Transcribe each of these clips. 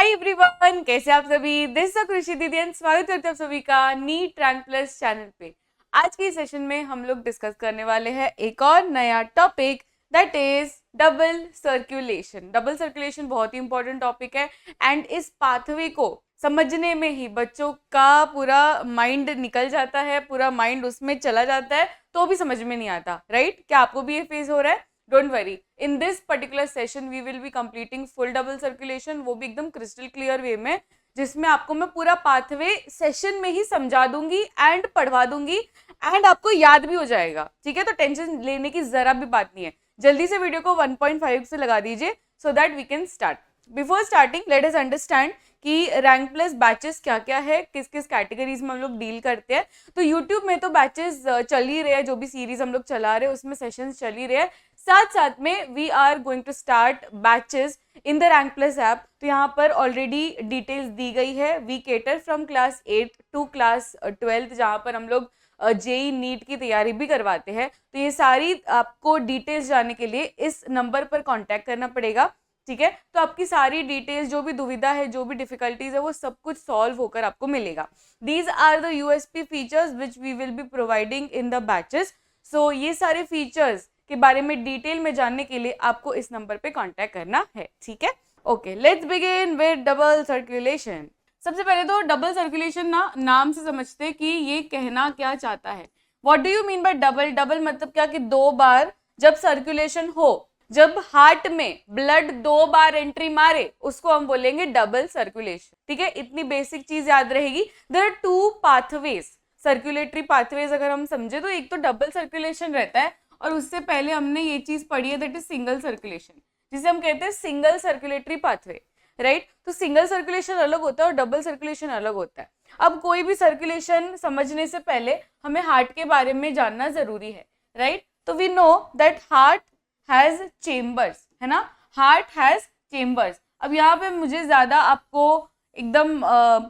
Hi everyone, कैसे आप सभी। दिस इज कृषि दीदी एंड स्वागत करते हैं आप सभी का नीट रैंक प्लस चैनल पे। आज की सेशन में हम लोग डिस्कस करने वाले हैं एक और नया topic, that is double circulation. Double circulation बहुत ही इंपॉर्टेंट टॉपिक है एंड इस पाथवे को समझने में ही बच्चों का पूरा माइंड निकल जाता है, पूरा माइंड उसमें चला जाता है तो भी समझ में नहीं आता, राइट? क्या आपको भी ये फेज हो रहा है? Don't worry, in this particular session we will be completing full double circulation, वो भी एकदम क्रिस्टल क्लियर वे में, जिसमें आपको मैं पूरा पाथवे सेशन में ही समझा दूंगी एंड पढ़वा दूंगी एंड आपको याद भी हो जाएगा। ठीक है, तो टेंशन लेने की जरा भी बात नहीं है। जल्दी से वीडियो को 1.5 से लगा दीजिए so that we can start. Before starting let us understand कि रैंक प्लस बैचेस क्या क्या है, किस किस कैटेगरीज में हम लोग डील करते हैं। तो यूट्यूब में तो बैचेस चल ही रहे हैं, जो भी सीरीज हम लोग चला रहे हैं उसमें सेशंस चल ही रहे हैं। साथ साथ में we are going to start batches in the rank plus app. तो यहाँ पर ऑलरेडी डिटेल्स दी गई है। We cater from class 8 to class 12, जहाँ पर हम लोग जेई नीट की तैयारी भी करवाते हैं। तो ये सारी आपको डिटेल्स जानने के लिए इस नंबर पर कांटेक्ट करना पड़ेगा। ठीक है, तो आपकी सारी डिटेल्स, जो भी दुविधा है, जो भी डिफिकल्टीज है, वो सब कुछ सॉल्व होकर आपको मिलेगा। These are the USP features which we will be providing in the batches. So ये सारे फीचर्स के बारे में डिटेल में जानने के लिए आपको इस नंबर पे कांटेक्ट करना है। ठीक है, okay, let's begin with double circulation. सबसे पहले तो डबल सर्कुलेशन ना नाम से समझते हैं कि ये कहना क्या चाहता है। What do you mean by double? Double मतलब क्या कि दो बार जब सर्कुलेशन हो, जब हार्ट में ब्लड दो बार एंट्री मारे, उसको हम बोलेंगे डबल सर्कुलेशन। ठीक है, इतनी बेसिक चीज याद रहेगी। There are two pathways, circulatory pathways अगर हम समझे तो एक तो डबल सर्कुलेशन रहता है और उससे पहले हमने ये चीज पढ़ी है, दैट इज सिंगल सर्कुलेशन, जिसे हम कहते हैं सिंगल सर्कुलेटरी पाथवे, राइट? तो सिंगल सर्कुलेशन अलग होता है और डबल सर्कुलेशन अलग होता है। अब कोई भी सर्कुलेशन समझने से पहले हमें हार्ट के बारे में जानना जरूरी है, राइट? तो we know that heart has chambers, है ना? Heart has chambers. अब यहाँ पे मुझे ज्यादा आपको एकदम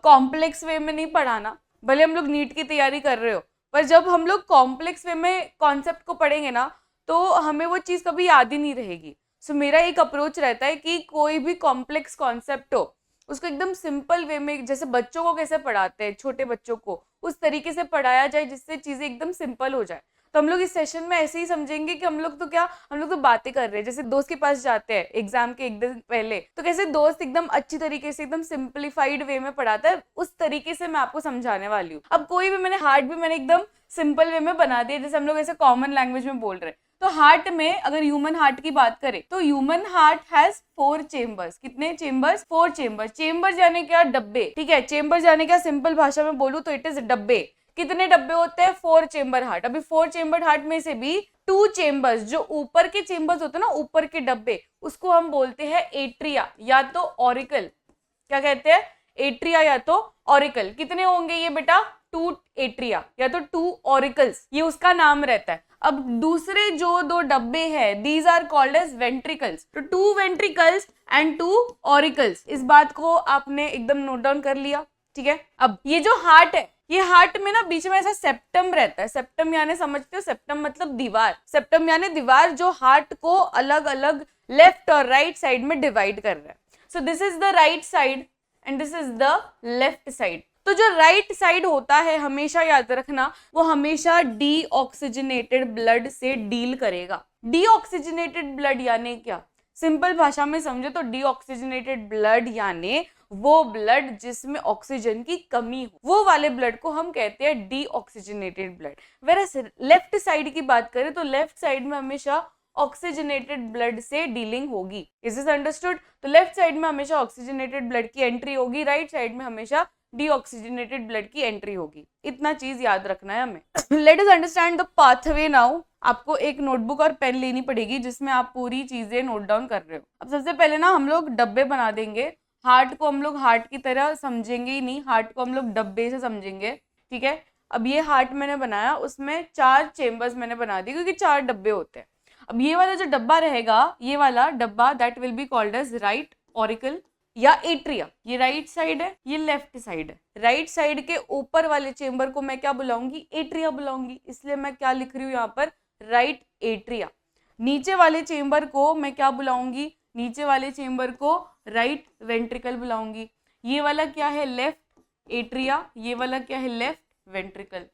कॉम्प्लेक्स वे में नहीं पढ़ाना, भले हम लोग नीट की तैयारी कर रहे हो, पर जब हम लोग कॉम्प्लेक्स वे में कॉन्सेप्ट को पढ़ेंगे ना तो हमें वो चीज़ कभी याद ही नहीं रहेगी। सो मेरा एक अप्रोच रहता है कि कोई भी कॉम्प्लेक्स कॉन्सेप्ट हो उसको एकदम सिंपल वे में, जैसे बच्चों को कैसे पढ़ाते हैं, छोटे बच्चों को उस तरीके से पढ़ाया जाए जिससे चीज़ें एकदम सिंपल हो जाए। तो हम लोग इस सेशन में ऐसे ही समझेंगे कि हम लोग तो बातें कर रहे हैं, जैसे दोस्त के पास जाते हैं एग्जाम के एक दिन पहले, तो कैसे दोस्त एकदम अच्छी तरीके से एकदम सिंपलीफाइड वे में पढ़ाता है, उस तरीके से मैं आपको समझाने वाली हूँ। अब कोई भी मैंने हार्ट भी मैंने एकदम सिंपल वे में बना दिया, जैसे हम लोग ऐसे कॉमन लैंग्वेज में बोल रहे हैं। तो हार्ट में अगर ह्यूमन हार्ट की बात करें तो ह्यूमन हार्ट हैज 4 चेम्बर्स। कितने चेम्बर्स? 4 चेम्बर्स। चेम्बर जाने क्या? डब्बे। ठीक है, चेम्बर जाने क्या सिंपल भाषा में बोलूं तो इट इज डब्बे। कितने डब्बे होते हैं? 4 चेम्बर हार्ट। अभी 4 चेम्बर हार्ट में से भी 2 चेम्बर्स, जो ऊपर के चेम्बर्स होते हैं ना, ऊपर के डब्बे, उसको हम बोलते हैं एट्रिया या तो ऑरिकल। क्या कहते हैं? एट्रिया या तो ऑरिकल। कितने होंगे ये बेटा? 2 एट्रिया या तो 2 ऑरिकल्स, ये उसका नाम रहता है। अब दूसरे जो 2 डब्बे हैं, these are called as ventricles. तो 2 वेंट्रिकल्स एंड 2 ऑरिकल्स, इस बात को आपने एकदम नोट डाउन कर लिया। ठीक है, अब ये जो हार्ट है, ये हार्ट में ना बीच में ऐसा सेप्टम रहता है। सेप्टम यानी समझते हो? सेप्टम मतलब दीवार। सेप्टम यानी दीवार जो हार्ट को अलग अलग लेफ्ट और राइट साइड में डिवाइड कर रहा है। So this is the right side and this is the left side. तो जो राइट साइड होता है, हमेशा याद रखना, वो हमेशा डीऑक्सीजनेटेड ब्लड से डील करेगा। डीऑक्सीजनेटेड ब्लड यानी क्या? सिंपल भाषा में समझे तो डीऑक्सीजनेटेड ब्लड यानी वो ब्लड जिसमें ऑक्सीजन की कमी हो, वो वाले ब्लड को हम कहते हैं deoxygenated blood. Whereas left side की बात करें तो लेफ्ट साइड में हमेशा ऑक्सीजनेटेड ब्लड से डीलिंग होगी। Is this understood? तो लेफ्ट साइड में हमेशा ऑक्सीजनेटेड ब्लड की एंट्री होगी, राइट साइड में हमेशा डीऑक्सीजनेटेड ब्लड की एंट्री होगी। इतना चीज याद रखना है हमें। Late us understand the pathway now. आपको एक नोटबुक और पेन लेनी पड़ेगी जिसमें आप पूरी चीजें नोट डाउन कर रहे हो। अब सबसे पहले ना हम लोग डब्बे बना देंगे। हार्ट को हम लोग हार्ट की तरह समझेंगे ही नहीं, हार्ट को हम लोग डब्बे से समझेंगे। ठीक है, अब ये हार्ट मैंने बनाया, उसमें 4 चेम्बर्स मैंने बना दिए क्योंकि 4 डब्बे होते हैं। अब ये वाला जो डब्बा रहेगा, ये वाला डब्बा, that will be called as right auricle या एट्रिया। ये राइट साइड है, ये लेफ्ट साइड है। राइट साइड के ऊपर वाले चेम्बर को मैं क्या बुलाऊंगी? एट्रिया बुलाऊंगी। इसलिए मैं क्या लिख रही हूँ यहाँ पर? Right atria. नीचे वाले चेम्बर को मैं क्या बुलाऊंगी? नीचे वाले चेम्बर को राइट वेंट्रिकल बुलाऊंगी। ये वाला क्या है? Left atria. ये वाला क्या है? Left ventricle.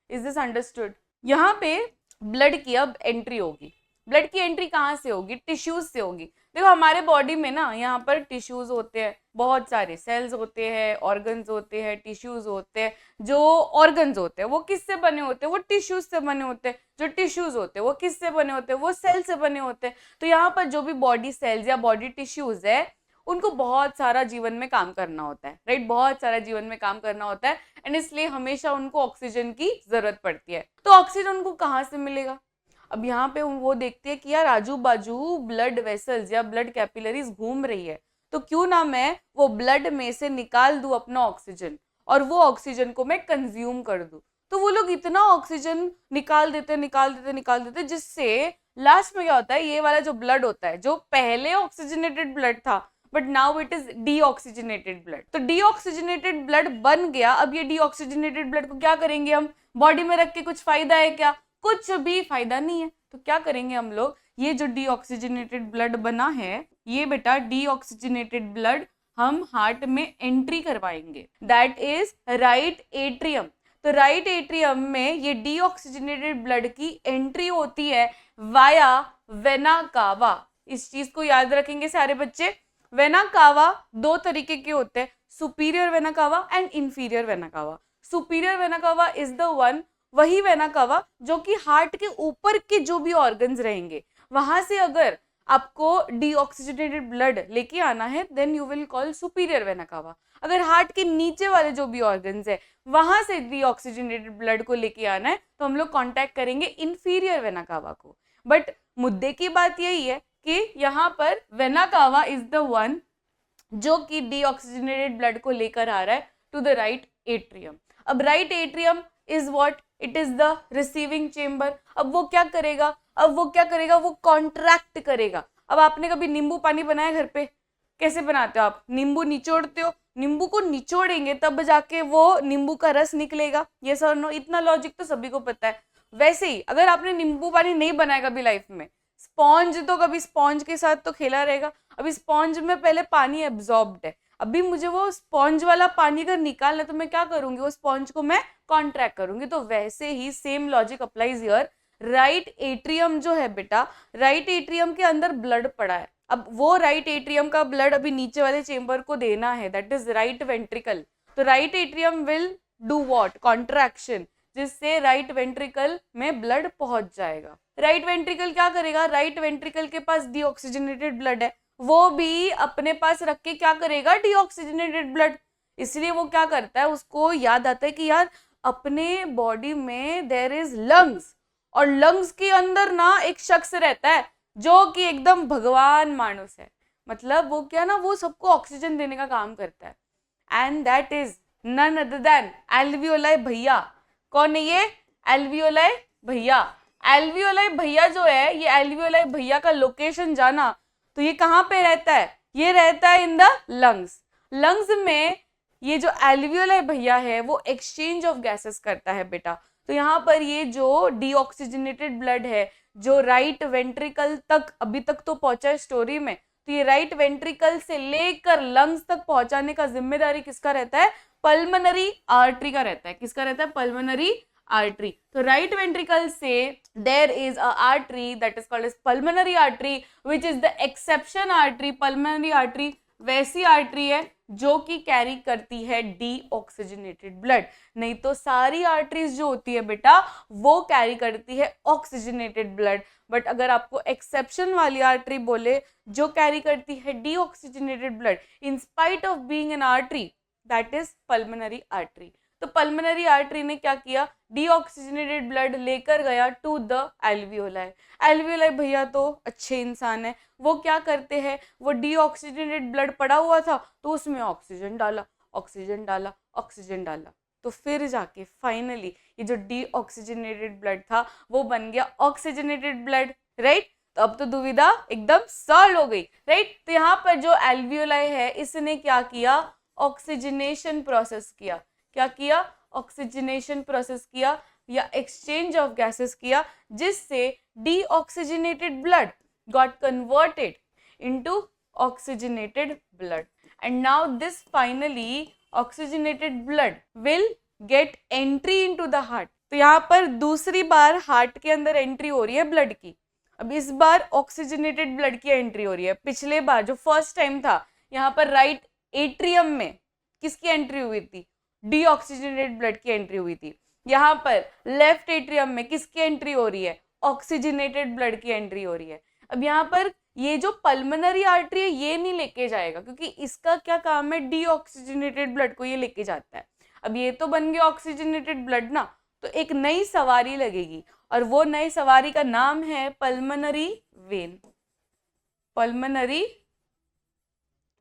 Is this understood? यहाँ पे ब्लड की अब एंट्री होगी। ब्लड की एंट्री कहाँ से होगी? टिश्यूज से होगी। देखो हमारे बॉडी में ना यहाँ पर टिश्यूज होते हैं, बहुत सारे सेल्स होते हैं, ऑर्गन्स होते हैं, टिश्यूज होते हैं। जो ऑर्गन्स होते हैं वो किससे बने होते हैं? वो टिश्यूज से बने होते हैं। जो टिश्यूज होते हैं वो किससे बने होते हैं? वो सेल से बने होते हैं। तो यहाँ पर जो भी बॉडी सेल्स या बॉडी टिश्यूज है उनको बहुत सारा जीवन में काम करना होता है, राइट? बहुत सारा जीवन में काम करना होता है एंड इसलिए हमेशा उनको ऑक्सीजन की जरूरत पड़ती है। तो ऑक्सीजन उनको कहाँ से मिलेगा? अब यहाँ पे वो देखते हैं कि यार आजू बाजू ब्लड वेसल्स या ब्लड कैपिलरीज घूम रही है, तो क्यों ना मैं वो ब्लड में से निकाल दूं अपना ऑक्सीजन और वो ऑक्सीजन को मैं कंज्यूम कर दूं। तो वो लोग इतना ऑक्सीजन निकाल देते जिससे लास्ट में क्या होता है? ये वाला जो ब्लड होता है, जो पहले ऑक्सीजनेटेड ब्लड था but now it is deoxygenated blood. तो डीऑक्सीजनेटेड ब्लड बन गया। अब ये डीऑक्सीजनेटेड ब्लड को क्या करेंगे हम? बॉडी में रख के कुछ फायदा है क्या? कुछ भी फायदा नहीं है। तो क्या करेंगे हम लोग? ये जो डीऑक्सीजनेटेड ब्लड बना है, ये बेटा डीऑक्सीजनेटेड ब्लड हम हार्ट में एंट्री करवाएंगे। That is right atrium. तो राइट एट्रियम में ये डीऑक्सीजनेटेड ब्लड की एंट्री होती है वाया वेना कावा। इस चीज को याद रखेंगे सारे बच्चे। वेना कावा दो तरीके के होते हैं, सुपीरियर वेना कावा and inferior vena cava. Superior vena कावा इज द वन, वही वेना कावा जो कि हार्ट के ऊपर के जो भी ऑर्गन्स रहेंगे वहां से अगर आपको डीऑक्सीजनेटेड ब्लड लेके आना है then you will call superior vena cava. अगर हार्ट के नीचे वाले जो भी ऑर्गन्स है वहां से डीऑक्सीजनेटेड ब्लड को लेके आना है तो हम लोग कांटेक्ट करेंगे इंफीरियर वेना कावा को। बट मुद्दे की बात यही है कि यहाँ पर vena cava is the one जो कि डीऑक्सीजनेटेड ब्लड को लेकर आ रहा है टू द राइट एट्रियम। अब right atrium is what? It is the receiving chamber. अब वो क्या करेगा? वो कॉन्ट्रैक्ट करेगा। अब आपने कभी नींबू पानी बनाया घर पे? कैसे बनाते हो आप? नींबू निचोड़ते हो, नींबू को निचोड़ेंगे तब जाके वो नींबू का रस निकलेगा। ये सर नो, इतना लॉजिक तो सभी को पता है। वैसे ही अगर आपने नींबू पानी नहीं बनाया कभी लाइफ में, स्पॉन्ज तो कभी स्पॉन्ज के साथ तो खेला रहेगा। अभी स्पॉन्ज में पहले पानी एब्जॉर्ब्ड है, अभी मुझे वो स्पॉन्ज वाला पानी अगर निकालना तो मैं क्या करूंगी? वो स्पॉन्ज को मैं कॉन्ट्रैक्ट करूंगी। तो वैसे ही same logic applies here. Right atrium जो है बेटा, राइट एट्रियम के अंदर ब्लड पड़ा है। अब वो राइट एट्रियम का ब्लड अभी नीचे वाले चेम्बर को देना है, दैट इज राइट वेंट्रिकल। तो right atrium will do what? Contraction, जिससे राइट वेंट्रिकल में ब्लड पहुंच जाएगा। राइट वेंट्रिकल क्या करेगा? राइट वेंट्रिकल के पास डीऑक्सीजनेटेड ब्लड है, वो भी अपने पास रख के क्या करेगा? Deoxygenated blood. इसलिए वो क्या करता है, उसको याद आता है कि यार अपने बॉडी में देयर इज लंग्स, और लंग्स के अंदर ना एक शख्स रहता है जो कि एकदम भगवान मानुस है। मतलब वो क्या ना, वो सबको ऑक्सीजन देने का काम करता है and that is none other than alveoli भैया। कौन है ये? एल्वियोलाई भैया। एल्वियोलाई भैया जो है, ये एल्वियोलाई भैया का लोकेशन जाना तो ये कहाँ पे रहता है? ये रहता है इन द लंग्स। लंग्स में ये जो एल्वियोलाई भैया है वो एक्सचेंज ऑफ गैसेस करता है बेटा। तो यहाँ पर ये जो डीऑक्सीजनेटेड ब्लड है जो राइट वेंट्रिकल तक अभी तक तो पहुंचा है स्टोरी में, तो ये राइट वेंट्रिकल से लेकर लंग्स तक पहुंचाने का जिम्मेदारी किसका रहता है? पल्मोनरी आर्टरी का रहता है। किसका रहता है? Pulmonary artery. तो राइट वेंट्रिकल से there is a artery that is called as pulmonary artery which is the exception artery. Pulmonary artery वैसी आर्टरी है जो कि कैरी करती है डीऑक्सीजनेटेड ब्लड, नहीं तो सारी आर्टरीज जो होती है बेटा वो कैरी करती है ऑक्सीजनेटेड ब्लड। बट अगर आपको एक्सेप्शन वाली आर्टरी बोले जो कैरी करती है deoxygenated blood in spite of being an artery, that is pulmonary artery. तो पल्मोनरी आर्टरी ने क्या किया? डीऑक्सीजनेटेड ब्लड लेकर गया टू द एल्वियोलाई। एल्वियोलाई भैया तो अच्छे इंसान है, वो क्या करते हैं? वो डीऑक्सीजनेटेड ब्लड पड़ा हुआ था तो उसमें ऑक्सीजन डाला, ऑक्सीजन डाला, ऑक्सीजन डाला, तो फिर जाके फाइनली ये जो डीऑक्सीजनेटेड ब्लड था वो बन गया ऑक्सीजनेटेड ब्लड, राइट? तो अब तो दुविधा एकदम सॉल्व हो गई, राइट? तो यहाँ पर जो एल्वियोलाई है इसने क्या किया? ऑक्सीजनेशन प्रोसेस किया। क्या किया? ऑक्सीजनेशन प्रोसेस किया या एक्सचेंज ऑफ गैसेस किया, जिससे deoxygenated blood got converted into oxygenated blood. And now this finally oxygenated blood will get entry into the heart. तो यहाँ पर दूसरी बार हार्ट के अंदर एंट्री हो रही है ब्लड की. अब इस बार ऑक्सीजनेटेड ब्लड की एंट्री हो रही है. पिछले बार जो फर्स्ट टाइम था यहाँ पर राइट एट्रियम में किसकी एंट्री हुई थी? डीऑक्सीजनेटेड ब्लड की एंट्री हुई थी. यहाँ पर लेफ्ट एट्रियम में किसकी एंट्री हो रही है? ऑक्सीजनेटेड ब्लड की एंट्री हो रही है. अब यहाँ पर ये जो पल्मोनरी आर्टरी है ये नहीं लेके जाएगा, क्योंकि इसका क्या काम है? डीऑक्सीजनेटेड ब्लड को ये लेके जाता है. अब ये तो बन गया ऑक्सीजनेटेड ब्लड ना, तो एक नई सवारी लगेगी और वो नई सवारी का नाम है पल्मोनरी वेन. Pulmonary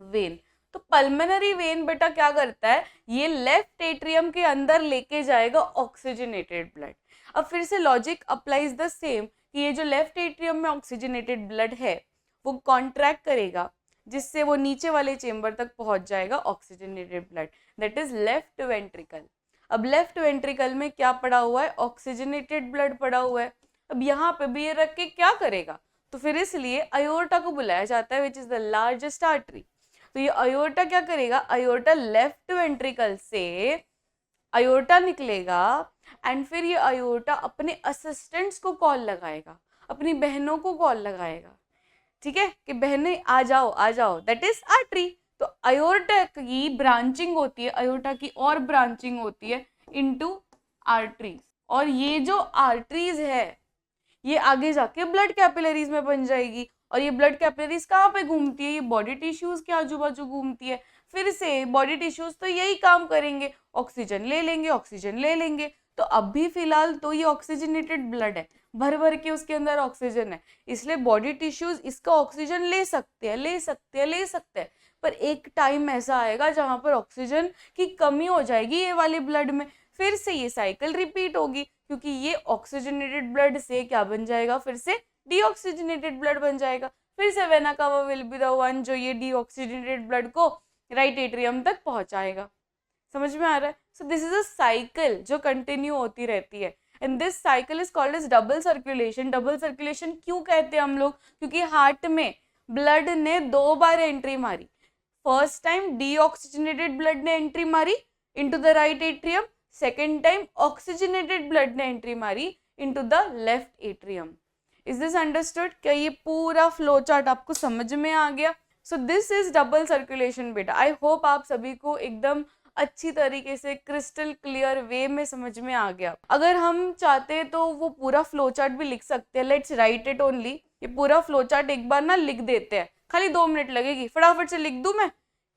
vein. तो पल्मोनरी वेन बेटा क्या करता है? ये लेफ्ट एट्रियम के अंदर लेके जाएगा ऑक्सीजनेटेड ब्लड. अब फिर से लॉजिक अप्लाइज द सेम कि ये जो लेफ्ट एट्रियम में ऑक्सीजनेटेड ब्लड है वो कॉन्ट्रैक्ट करेगा जिससे वो नीचे वाले चेंबर तक पहुंच जाएगा oxygenated blood, that is left ventricle. अब लेफ्ट वेंट्रिकल में क्या पड़ा हुआ है? ऑक्सीजनेटेड ब्लड पड़ा हुआ है. अब यहाँ पे भी ये रख के क्या करेगा? तो फिर इसलिए अयोर्टा को बुलाया जाता है which is the largest artery. तो ये अयोर्टा क्या करेगा? अयोर्टा लेफ्ट वेंट्रिकल से अयोर्टा निकलेगा एंड फिर ये अयोर्टा अपने असिस्टेंट्स को कॉल लगाएगा, अपनी बहनों को कॉल लगाएगा, ठीक है, कि बहनें आ जाओ आ जाओ, दैट इज आर्टरी. तो अयोर्टा की ब्रांचिंग होती है, अयोर्टा की और ब्रांचिंग होती है इनटू आर्टरीज. और ये जो आर्टरीज है ये आगे जाके ब्लड कैपिलरीज में बन जाएगी. और ये ब्लड कैपिलरीज कहाँ पे घूमती है? ये बॉडी टिश्यूज के आजू बाजू घूमती है. फिर से बॉडी टिश्यूज तो यही काम करेंगे, ऑक्सीजन ले लेंगे, ऑक्सीजन ले लेंगे. तो अभी फिलहाल तो ये ऑक्सीजनेटेड ब्लड है, भर भर के उसके अंदर ऑक्सीजन है, इसलिए बॉडी टिश्यूज इसका ऑक्सीजन ले सकते हैं, ले सकते हैं, ले सकते हैं. पर एक टाइम ऐसा आएगा जहां पर ऑक्सीजन की कमी हो जाएगी ये वाले ब्लड में. फिर से ये साइकिल रिपीट होगी, क्योंकि ये ऑक्सीजनेटेड ब्लड से क्या बन जाएगा? फिर से डीऑक्सीजनेटेड ब्लड बन जाएगा. फिर से vena cava will be the one जो ये डीऑक्सीजनेटेड ब्लड को राइट एट्रियम तक पहुंचाएगा. समझ में आ रहा है? So this is a cycle जो कंटिन्यू होती रहती है and this cycle is called as double circulation. Double circulation क्यों कहते हैं हम लोग? क्योंकि हार्ट में ब्लड ने 2 बार एंट्री मारी. फर्स्ट टाइम डीऑक्सीजनेटेड ब्लड ने एंट्री मारी into the right atrium, second time oxygenated blood ने एंट्री मारी into the left atrium. Is this understood? क्या ये पूरा फ्लो चार्ट आपको समझ में आ गया? So this is double circulation बेटा. आई होप आप सभी को एकदम अच्छी तरीके से क्रिस्टल क्लियर वे में समझ में आ गया. अगर हम चाहते हैं तो वो पूरा फ्लो चार्ट भी लिख सकते हैं. Let's write it only. ये पूरा फ्लो चार्ट एक बार ना लिख देते हैं, खाली 2 मिनट लगेगी, फटाफट से लिख दूं मैं,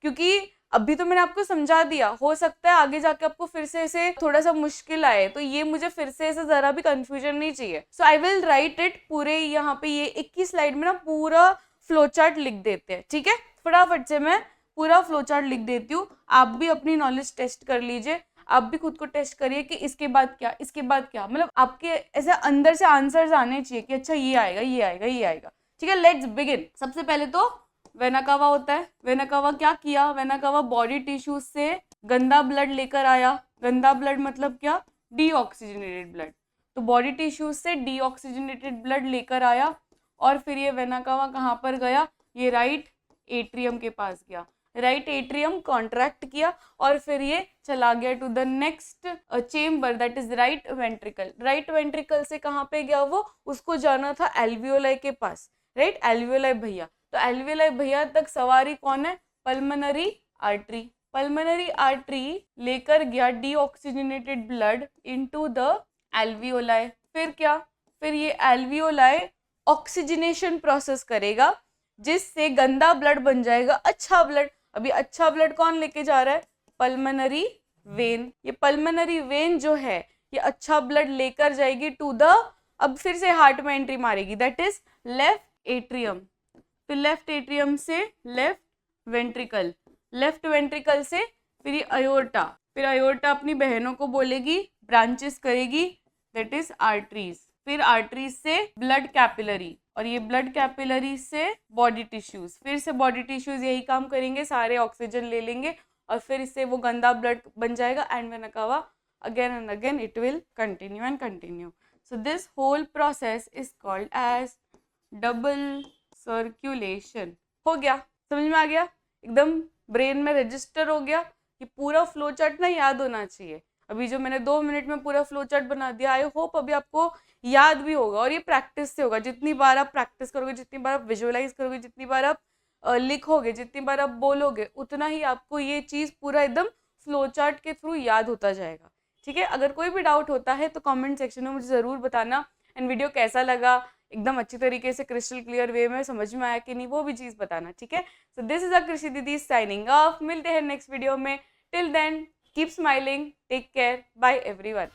क्योंकि अभी तो मैंने आपको समझा दिया. हो सकता है आगे जाके आपको फिर से ऐसे थोड़ा सा मुश्किल आए, तो ये मुझे फिर से ऐसे जरा भी कंफ्यूजन नहीं चाहिए. सो आई विल राइट इट पूरे यहाँ पे ये 21 स्लाइड में ना पूरा फ्लो चार्ट लिख देते हैं, ठीक है. फटाफट से मैं पूरा फ्लो चार्ट लिख देती हूँ. आप भी अपनी नॉलेज टेस्ट कर लीजिए, आप भी खुद को टेस्ट करिए कि इसके बाद क्या, इसके बाद क्या, मतलब आपके ऐसे अंदर से आंसर्स आने चाहिए कि अच्छा ये आएगा, ये आएगा, ये आएगा, ठीक है. Let's begin. सबसे पहले तो वेना कावा होता है. वेना कावा क्या किया? वेना कावा बॉडी टिश्यूज से गंदा ब्लड लेकर आया. गंदा ब्लड मतलब क्या? Deoxygenated blood. तो बॉडी टिश्यूज से डीऑक्सीजनेटेड ब्लड लेकर आया और फिर ये वेना कावा कहाँ पर गया? ये राइट एट्रियम के पास गया. राइट एट्रियम कॉन्ट्रैक्ट किया और फिर ये चला गया to the next chamber, that is right ventricle. Right ventricle से कहाँ पे गया वो? उसको जाना था एल्वियोलाई के पास, राइट. एल्वियोलाई भैया. तो एल्वियोलाई भैया तक सवारी कौन है? Pulmonary artery. पल्मोनरी आर्टरी लेकर गया deoxygenated blood into the alveoli. फिर क्या? फिर ये एल्वियोलाई ऑक्सीजनेशन प्रोसेस करेगा जिससे गंदा ब्लड बन जाएगा अच्छा ब्लड. अभी अच्छा ब्लड कौन लेके जा रहा है? Pulmonary vein. ये पल्मोनरी वेन जो है ये अच्छा ब्लड लेकर जाएगी टू द, अब फिर से हार्ट में एंट्री मारेगी, दैट इज लेफ्ट एट्रियम. फिर लेफ्ट एट्रियम से लेफ्ट वेंट्रिकल, लेफ्ट वेंट्रिकल से फिर ये अयोर्टा. फिर अयोर्टा अपनी बहनों को बोलेगी, ब्रांचेस करेगी, दैट इज आर्टरीज. फिर आर्टरीज से ब्लड कैपिलरी और ये ब्लड कैपिलरी से बॉडी टिश्यूज. फिर से बॉडी टिश्यूज यही काम करेंगे, सारे ऑक्सीजन ले लेंगे और फिर इससे वो गंदा ब्लड बन जाएगा and vena cava again and again it will continue and continue. So this whole process is called as double circulation. हो गया. समझ में आ गया, एकदम ब्रेन में रजिस्टर हो गया कि पूरा फ्लो चार्ट ना याद होना चाहिए। अभी जो मैंने 2 मिनट में पूरा फ्लो चार्ट बना दिया, आई होप अभी आपको याद भी होगा, और ये प्रैक्टिस से होगा। जितनी बार आप प्रैक्टिस करोगे, जितनी बार आप विजुअलाइज करोगे, जितनी बार आप लिखोगे, जितनी बार आप बोलोगे, उतना ही आपको ये चीज़ पूरा एकदम फ्लो चार्ट के थ्रू याद होता जाएगा। ठीक है, अगर कोई भी डाउट होता है तो कमेंट सेक्शन में मुझे ज़रूर बताना। एंड वीडियो कैसा लगा, एकदम अच्छी तरीके से क्रिस्टल क्लियर वे में समझ में आया कि नहीं, वो भी चीज़ बताना। ठीक है, सो दिस इज कृषि दीदी साइनिंग ऑफ। मिलते हैं नेक्स्ट वीडियो में। Till then keep smiling, take care, bye everyone.